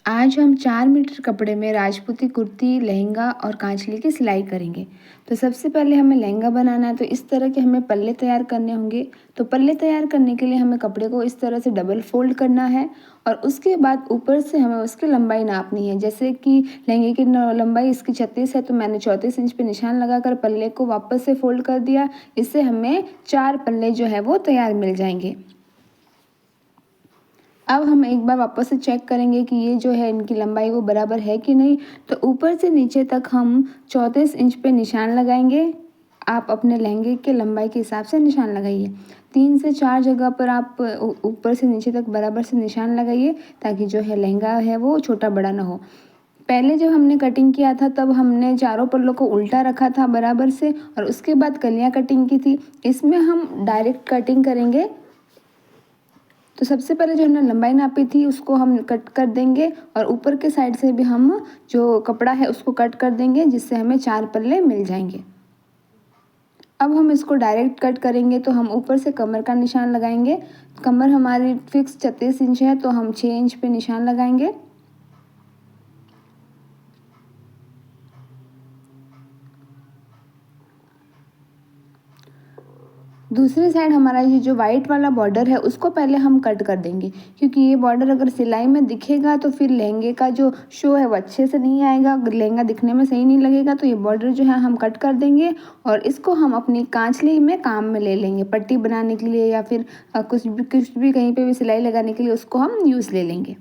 आज हम 4 मीटर कपड़े में राजपूती कुर्ती, लहंगा और कांचली की सिलाई करेंगे। तो सबसे पहले हमें लहंगा बनाना है, तो इस तरह के हमें पल्ले तैयार करने होंगे। तो पल्ले तैयार करने के लिए हमें कपड़े को इस तरह से डबल फोल्ड करना है और उसके बाद ऊपर से हमें उसकी लंबाई नापनी है। जैसे कि लहंगे की लंबाई इसकी 36 है, तो मैंने 34 इंच पे निशान लगाकर पल्ले को वापस से फोल्ड कर दिया। इससे हमें 4 पल्ले जो है वो तैयार मिल जाएंगे। अब हम एक बार वापस से चेक करेंगे कि ये जो है इनकी लंबाई वो बराबर है कि नहीं। तो ऊपर से नीचे तक हम 34 इंच पे निशान लगाएंगे। आप अपने लहंगे के लंबाई के हिसाब से निशान लगाइए। 3 से 4 जगह पर आप ऊपर से नीचे तक बराबर से निशान लगाइए, ताकि जो है लहंगा है वो छोटा बड़ा ना हो। पहले जब हमने कटिंग किया था तब हमने चारों पल्लों को उल्टा रखा था बराबर से, और उसके बाद कलियां कटिंग की थी। इसमें हम डायरेक्ट कटिंग करेंगे। तो सबसे पहले जो हमने लंबाई नापी थी उसको हम कट कर देंगे, और ऊपर के साइड से भी हम जो कपड़ा है उसको कट कर देंगे, जिससे हमें 4 पल्ले मिल जाएंगे। अब हम इसको डायरेक्ट कट करेंगे, तो हम ऊपर से कमर का निशान लगाएंगे। कमर हमारी फिक्स 36 इंच है, तो हम 6 इंच पे निशान लगाएंगे। दूसरी साइड हमारा ये जो वाइट वाला बॉर्डर है उसको पहले हम कट कर देंगे, क्योंकि ये बॉर्डर अगर सिलाई में दिखेगा तो फिर लहंगे का जो शो है वो अच्छे से नहीं आएगा, अगर लहंगा दिखने में सही नहीं लगेगा। तो ये बॉर्डर जो है हम कट कर देंगे, और इसको हम अपनी कांचली में काम में ले लेंगे, पट्टी बनाने के लिए या फिर कुछ भी कहीं पे भी सिलाई लगाने के लिए उसको हम यूज़ ले लेंगे।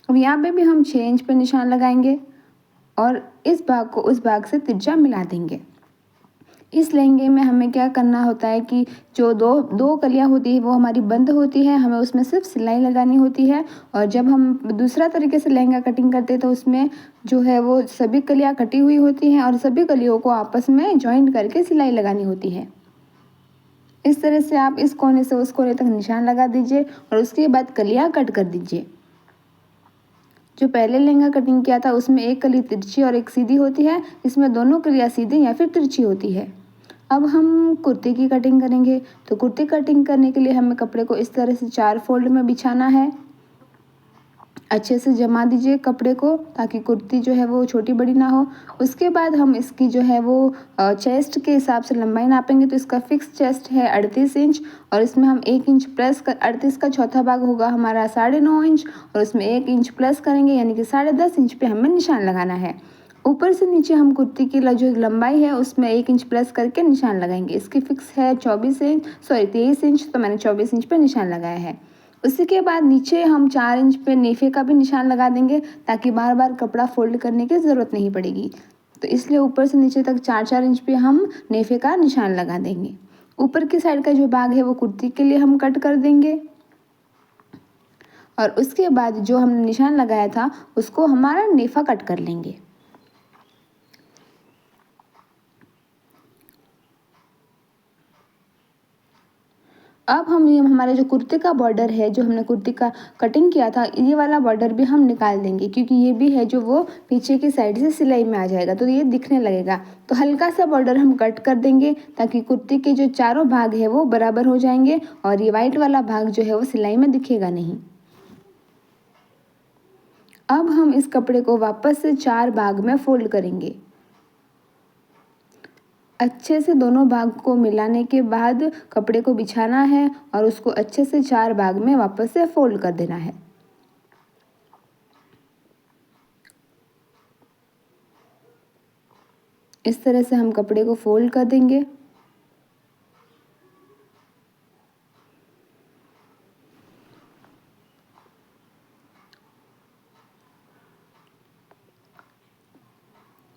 अब यहाँ पे भी हम 6 इंच पे निशान लगाएंगे और इस भाग को उस भाग से तिरछा मिला देंगे। इस लहंगे में हमें क्या करना होता है कि जो दो दो कलियां होती है वो हमारी बंद होती है, हमें उसमें सिर्फ सिलाई लगानी होती है। और जब हम दूसरा तरीके से लहंगा कटिंग करते हैं तो उसमें जो है वो सभी कलियां कटी हुई होती हैं, और सभी कलियों को आपस में जॉइंट करके सिलाई लगानी होती है। इस तरह से आप इस कोने से उस कोने तक निशान लगा दीजिए और उसके बाद कलियां कट कर दीजिए। जो पहले लहंगा कटिंग किया था उसमें एक कली तिरछी और एक सीधी होती है, इसमें दोनों कलियां सीधी या फिर तिरछी होती है। अब हम कुर्ती की कटिंग करेंगे। तो कुर्ती कटिंग करने के लिए हमें कपड़े को इस तरह से 4 फोल्ड में बिछाना है। अच्छे से जमा दीजिए कपड़े को, ताकि कुर्ती जो है वो छोटी बड़ी ना हो। उसके बाद हम इसकी जो है वो चेस्ट के हिसाब से लंबाई नापेंगे। तो इसका फिक्स चेस्ट है 38 इंच, और इसमें हम 1 इंच प्लस कर 38 का चौथा भाग होगा हमारा 9.5 इंच, और उसमें 1 इंच प्लस करेंगे, यानी कि 10.5 इंच पे हमें निशान लगाना है। ऊपर से नीचे हम कुर्ती की जो लंबाई है उसमें 1 इंच प्लस करके निशान लगाएंगे। इसकी फिक्स है 23 इंच, तो मैंने 24 इंच पे निशान लगाया है। उसी के बाद नीचे हम 4 इंच पे नेफे का भी निशान लगा देंगे, ताकि बार बार कपड़ा फोल्ड करने की ज़रूरत नहीं पड़ेगी। तो इसलिए ऊपर से नीचे तक 4-4 इंच पे हम नेफे का निशान लगा देंगे। ऊपर की साइड का जो भाग है वो कुर्ती के लिए हम कट कर देंगे, और उसके बाद जो हमने निशान लगाया था उसको हमारा नेफा कट कर लेंगे। अब हम ये हमारे जो कुर्ते का बॉर्डर है, जो हमने कुर्ती का कटिंग किया था, ये वाला बॉर्डर भी हम निकाल देंगे, क्योंकि ये भी है जो वो पीछे की साइड से सिलाई में आ जाएगा, तो ये दिखने लगेगा। तो हल्का सा बॉर्डर हम कट कर देंगे, ताकि कुर्ती के जो चारों भाग है वो बराबर हो जाएंगे, और ये वाइट वाला भाग जो है वो सिलाई में दिखेगा नहीं। अब हम इस कपड़े को वापस से 4 भाग में फोल्ड करेंगे। अच्छे से दोनों भाग को मिलाने के बाद कपड़े को बिछाना है, और उसको अच्छे से 4 भाग में वापस से फोल्ड कर देना है। इस तरह से हम कपड़े को फोल्ड कर देंगे।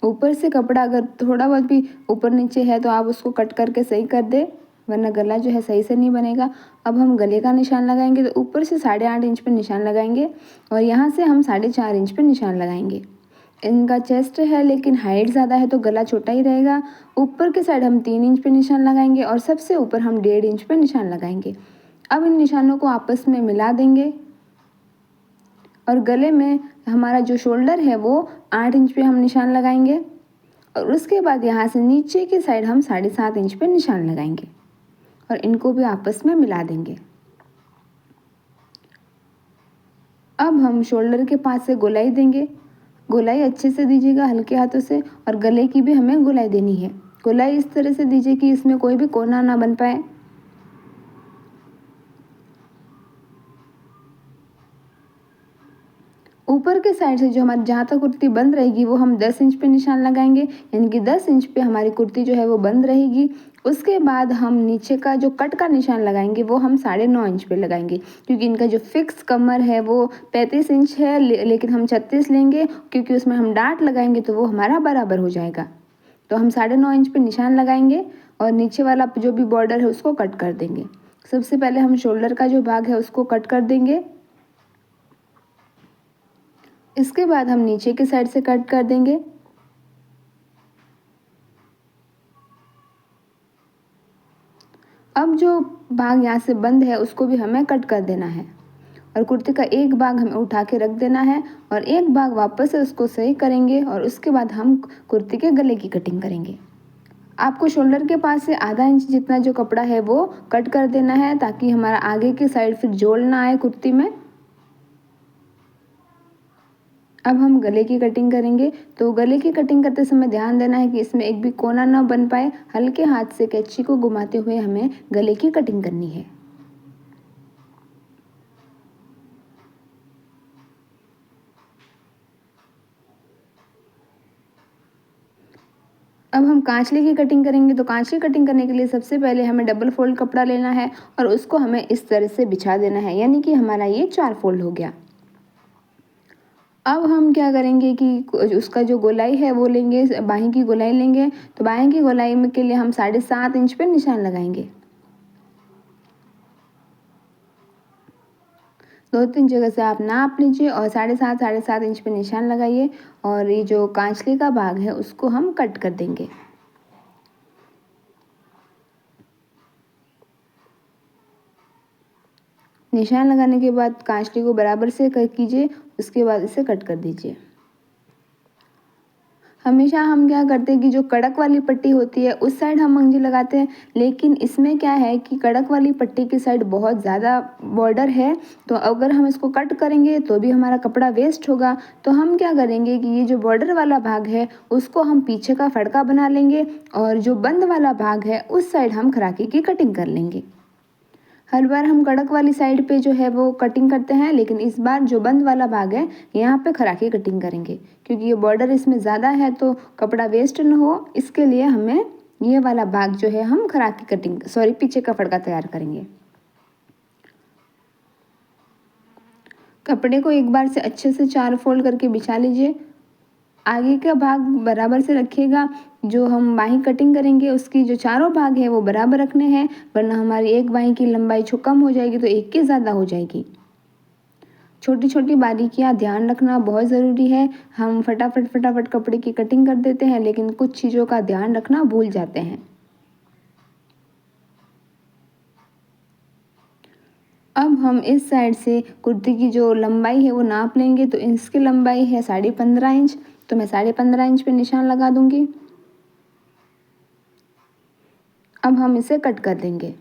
ऊपर से कपड़ा अगर थोड़ा बहुत भी ऊपर नीचे है तो आप उसको कट करके सही कर दें, वरना गला जो है सही से नहीं बनेगा। अब हम गले का निशान लगाएंगे, तो ऊपर से 8.5 इंच पे निशान लगाएंगे, और यहाँ से हम 4.5 इंच पे निशान लगाएंगे। इनका चेस्ट है लेकिन हाइट ज़्यादा है, तो गला छोटा ही रहेगा। ऊपर के साइड हम 3 इंच पे निशान लगाएंगे, और सबसे ऊपर हम 1.5 इंच पे निशान लगाएंगे। अब इन निशानों को आपस में मिला देंगे, और गले में हमारा जो शोल्डर है वो 8 इंच पे हम निशान लगाएंगे, और उसके बाद यहाँ से नीचे की साइड हम 7.5 इंच पे निशान लगाएंगे, और इनको भी आपस में मिला देंगे। अब हम शोल्डर के पास से गोलाई देंगे। गोलाई अच्छे से दीजिएगा हल्के हाथों से, और गले की भी हमें गोलाई देनी है। गोलाई इस तरह से दीजिए कि इसमें कोई भी कोना ना बन पाए। ऊपर के साइड से जो हमारी जहाँ तक कुर्ती बंद रहेगी वो हम 10 इंच पे निशान लगाएंगे, यानी कि 10 इंच पे हमारी कुर्ती जो है वो बंद रहेगी। उसके बाद हम नीचे का जो कट का निशान लगाएंगे वो हम 9.5 इंच पे लगाएंगे, क्योंकि इनका जो फिक्स कमर है वो 35 इंच है, लेकिन हम 36 लेंगे क्योंकि उसमें हम डार्ट लगाएंगे तो वो हमारा बराबर हो जाएगा। तो हम 9.5 इंच पे निशान लगाएंगे और नीचे वाला जो भी बॉर्डर है उसको कट कर देंगे। सबसे पहले हम शोल्डर का जो भाग है उसको कट कर देंगे। इसके बाद हम नीचे के साइड से कट कर देंगे। अब जो भाग यहाँ से बंद है उसको भी हमें कट कर देना है, और कुर्ती का एक भाग हमें उठा के रख देना है और एक भाग वापस से उसको सही करेंगे, और उसके बाद हम कुर्ती के गले की कटिंग करेंगे। आपको शोल्डर के पास से आधा इंच जितना जो कपड़ा है वो कट कर देना है, ताकि हमारा आगे की साइड फिर जोड़ ना आए कुर्ती में। अब हम गले की कटिंग करेंगे। तो गले की कटिंग करते समय ध्यान देना है कि इसमें एक भी कोना ना बन पाए। हल्के हाथ से कैंची को घुमाते हुए हमें गले की कटिंग करनी है। अब हम कांचले की कटिंग करेंगे। तो कांचली कटिंग करने के लिए सबसे पहले हमें डबल फोल्ड कपड़ा लेना है और उसको हमें इस तरह से बिछा देना है, यानी कि हमारा ये 4 फोल्ड हो गया। अब हम क्या करेंगे कि उसका जो गोलाई है वो लेंगे, बाहीं की गोलाई लेंगे। तो बाहीं की गोलाई में के लिए हम 7.5 इंच पे निशान लगाएंगे। 2-3 जगह से आप नाप लीजिए और 7.5 इंच पे निशान लगाइए, और ये जो कांचले का भाग है उसको हम कट कर देंगे। निशान लगाने के बाद कांचली को बराबर से कट कीजिए, उसके बाद इसे कट कर दीजिए। हमेशा हम क्या करते हैं कि जो कड़क वाली पट्टी होती है उस साइड हम मंगजी लगाते हैं, लेकिन इसमें क्या है कि कड़क वाली पट्टी की साइड बहुत ज़्यादा बॉर्डर है, तो अगर हम इसको कट करेंगे तो भी हमारा कपड़ा वेस्ट होगा। तो हम क्या करेंगे कि ये जो बॉर्डर वाला भाग है उसको हम पीछे का फड़का बना लेंगे, और जो बंद वाला भाग है उस साइड हम खराकी की कटिंग कर लेंगे। हर बार हम कड़क वाली साइड पे जो है वो कटिंग करते हैं, लेकिन इस बार जो बंद वाला भाग है यहाँ पे खराकी कटिंग करेंगे, क्योंकि ये बॉर्डर इसमें ज़्यादा है तो कपड़ा वेस्ट न हो, इसके लिए हमें ये वाला भाग जो है हम खराकी कटिंग पीछे का फड़का तैयार करेंगे। कपड़े को एक बार से अच्छे से 4 फोल्ड करके बिछा लीजिए। आगे का भाग बराबर से रखिएगा। जो हम बाहीं कटिंग करेंगे उसकी जो चारों भाग है वो बराबर रखने हैं, वरना हमारी एक बाहीं की लंबाई जो कम हो जाएगी तो एक की ज़्यादा हो जाएगी। छोटी छोटी बारीकियां ध्यान रखना बहुत ज़रूरी है। हम फटाफट कपड़े की कटिंग कर देते हैं, लेकिन कुछ चीज़ों का ध्यान रखना भूल जाते हैं। अब हम इस साइड से कुर्ती की जो लंबाई है वो नाप लेंगे। तो इसकी लंबाई है 15.5 इंच, तो मैं 15.5 इंच पे निशान लगा दूंगी। अब हम इसे कट कर देंगे।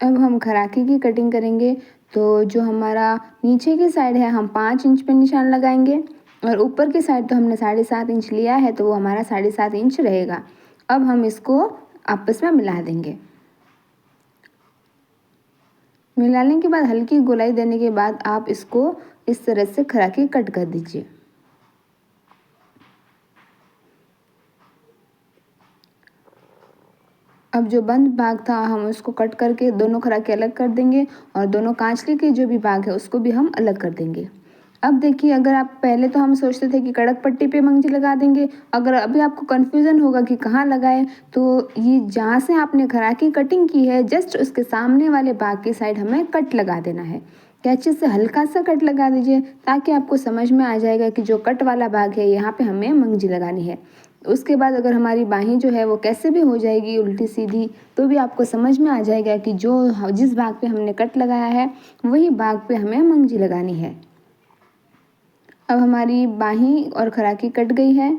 अब हम खराकी की कटिंग करेंगे। तो जो हमारा नीचे की साइड है हम 5 इंच पे निशान लगाएंगे, और ऊपर की साइड तो हमने 7.5 इंच लिया है तो वो हमारा 7.5 इंच रहेगा। अब हम इसको आपस में मिला देंगे। मिलाने के बाद हल्की गोलाई देने के बाद आप इसको इस तरह से खराकी कट कर दीजिए। अब जो बंद भाग था हम उसको कट करके दोनों खराके अलग कर देंगे, और दोनों कांचली के जो भी भाग है उसको भी हम अलग कर देंगे। अब देखिए, अगर आप पहले तो हम सोचते थे कि कड़क पट्टी पे मंगजी लगा देंगे, अगर अभी आपको कन्फ्यूज़न होगा कि कहाँ लगाएं, तो ये जहाँ से आपने खराकी कटिंग की है जस्ट उसके सामने वाले भाग की साइड हमें कट लगा देना है। कैंची से हल्का सा कट लगा दीजिए, ताकि आपको समझ में आ जाएगा कि जो कट वाला भाग है यहाँ पे हमें मंगजी लगानी है। उसके बाद अगर हमारी बाहें जो है वो कैसे भी हो जाएगी उल्टी सीधी, तो भी आपको समझ में आ जाएगा कि जिस भाग पे हमने कट लगाया है वही भाग पे हमें मंगजी लगानी है। अब हमारी बाहीं और खराकी कट गई है।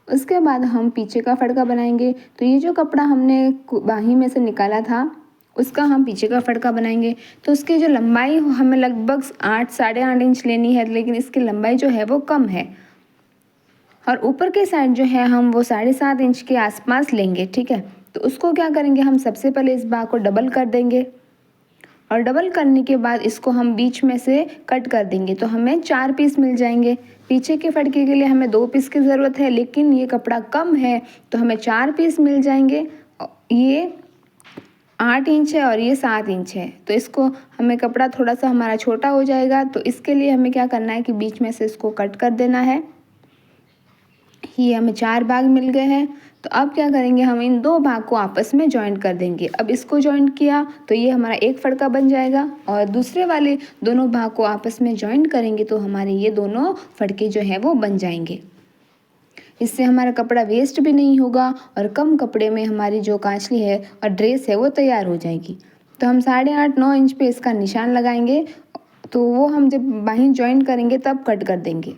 उसके बाद हम पीछे का फड़का बनाएंगे। तो ये जो कपड़ा हमने बाहीं में से निकाला था उसका हम पीछे का फड़का बनाएंगे। तो उसकी जो लंबाई हमें लगभग 8 साढ़े 8 इंच लेनी है, लेकिन इसकी लंबाई जो है वो कम है। और ऊपर के साइड जो है हम वो 7.5 इंच के आसपास लेंगे, ठीक है। तो उसको क्या करेंगे, हम सबसे पहले इस भाग को डबल कर देंगे और डबल करने के बाद इसको हम बीच में से कट कर देंगे। तो हमें 4 पीस मिल जाएंगे। पीछे के फड़के के लिए हमें 2 पीस की ज़रूरत है, लेकिन ये कपड़ा कम है तो हमें 4 पीस मिल जाएंगे। ये 8 इंच है और ये 7 इंच है, तो इसको हमें कपड़ा थोड़ा सा हमारा छोटा हो जाएगा। तो इसके लिए हमें क्या करना है कि बीच में से इसको कट कर देना है। ये हमें 4 भाग मिल गए हैं। तो अब क्या करेंगे, हम इन 2 भाग को आपस में जॉइंट कर देंगे। अब इसको जॉइंट किया तो ये हमारा एक फड़का बन जाएगा और दूसरे वाले दोनों भाग को आपस में जॉइंट करेंगे तो हमारे ये दोनों फड़के जो है वो बन जाएंगे। इससे हमारा कपड़ा वेस्ट भी नहीं होगा और कम कपड़े में हमारी जो कांचली है और ड्रेस है वो तैयार हो जाएगी। तो हम 8.5-9 इंच पे इसका निशान लगाएंगे। तो वो हम जब बाहीं जॉइंट करेंगे तब कट कर देंगे।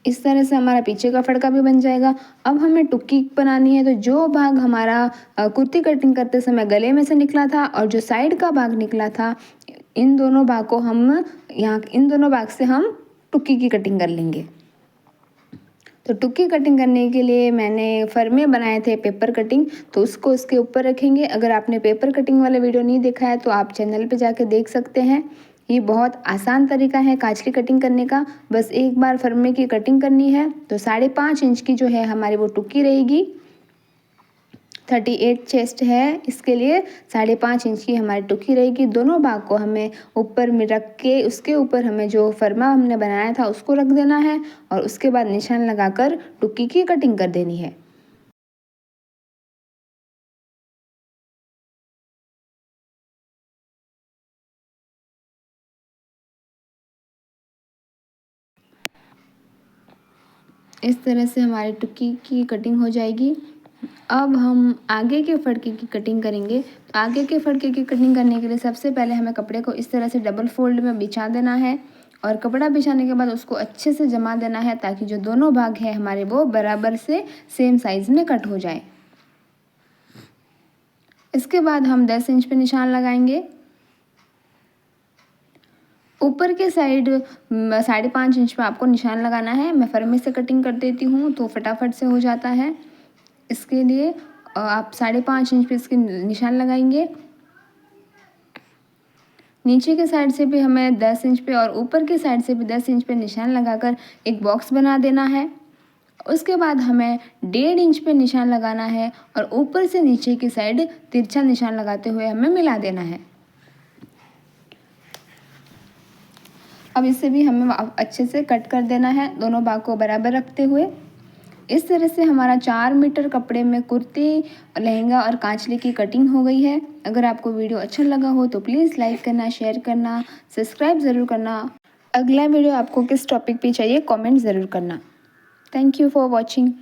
इस तरह से हमारा पीछे का फड़का भी बन जाएगा। अब हमें टुक्की बनानी है। तो जो भाग हमारा कुर्ती कटिंग करते समय गले में से निकला था और जो साइड का भाग निकला था, इन दोनों भाग को हम इन दोनों भाग से हम टुक्की की कटिंग कर लेंगे। तो टुक्की कटिंग करने के लिए मैंने फरमे बनाए थे पेपर कटिंग, तो उसको उसके ऊपर रखेंगे। अगर आपने पेपर कटिंग वाला वीडियो नहीं देखा है तो आप चैनल पे जाके देख सकते हैं। ये बहुत आसान तरीका है कांचली कटिंग करने का। बस एक बार फरमे की कटिंग करनी है। तो 5.5 इंच की जो है हमारी वो टुक्की रहेगी। 38 चेस्ट है, इसके लिए 5.5 इंच की हमारी टुक्की रहेगी। दोनों भाग को हमें ऊपर में रख के उसके ऊपर हमें जो फरमा हमने बनाया था उसको रख देना है और उसके बाद निशान लगाकर टुक्की की कटिंग कर देनी है। इस तरह से हमारी टुक्की की कटिंग हो जाएगी। अब हम आगे के फड़के की कटिंग करेंगे। तो आगे के फड़के की कटिंग करने के लिए सबसे पहले हमें कपड़े को इस तरह से डबल फोल्ड में बिछा देना है और कपड़ा बिछाने के बाद उसको अच्छे से जमा देना है ताकि जो दोनों भाग हैं हमारे वो बराबर से सेम साइज़ में कट हो जाए। इसके बाद हम 10 इंच पे निशान लगाएंगे। ऊपर के साइड 5.5 इंच पे आपको निशान लगाना है। मैं फरमे से कटिंग कर देती हूँ तो फटाफट से हो जाता है। इसके लिए आप 5.5 इंच पे इसके निशान लगाएंगे। नीचे के साइड से भी हमें 10 इंच पे और ऊपर के साइड से भी 10 इंच पे निशान लगाकर एक बॉक्स बना देना है। उसके बाद हमें 1.5 इंच पे निशान लगाना है और ऊपर से नीचे की साइड तिरछा निशान लगाते हुए हमें मिला देना है। अब इसे भी हमें अच्छे से कट कर देना है, दोनों भाग को बराबर रखते हुए। इस तरह से हमारा 4 मीटर कपड़े में कुर्ती, लहंगा और कांचली की कटिंग हो गई है। अगर आपको वीडियो अच्छा लगा हो तो प्लीज़ लाइक करना, शेयर करना, सब्सक्राइब ज़रूर करना। अगला वीडियो आपको किस टॉपिक पे चाहिए कमेंट ज़रूर करना। Thank you for watching.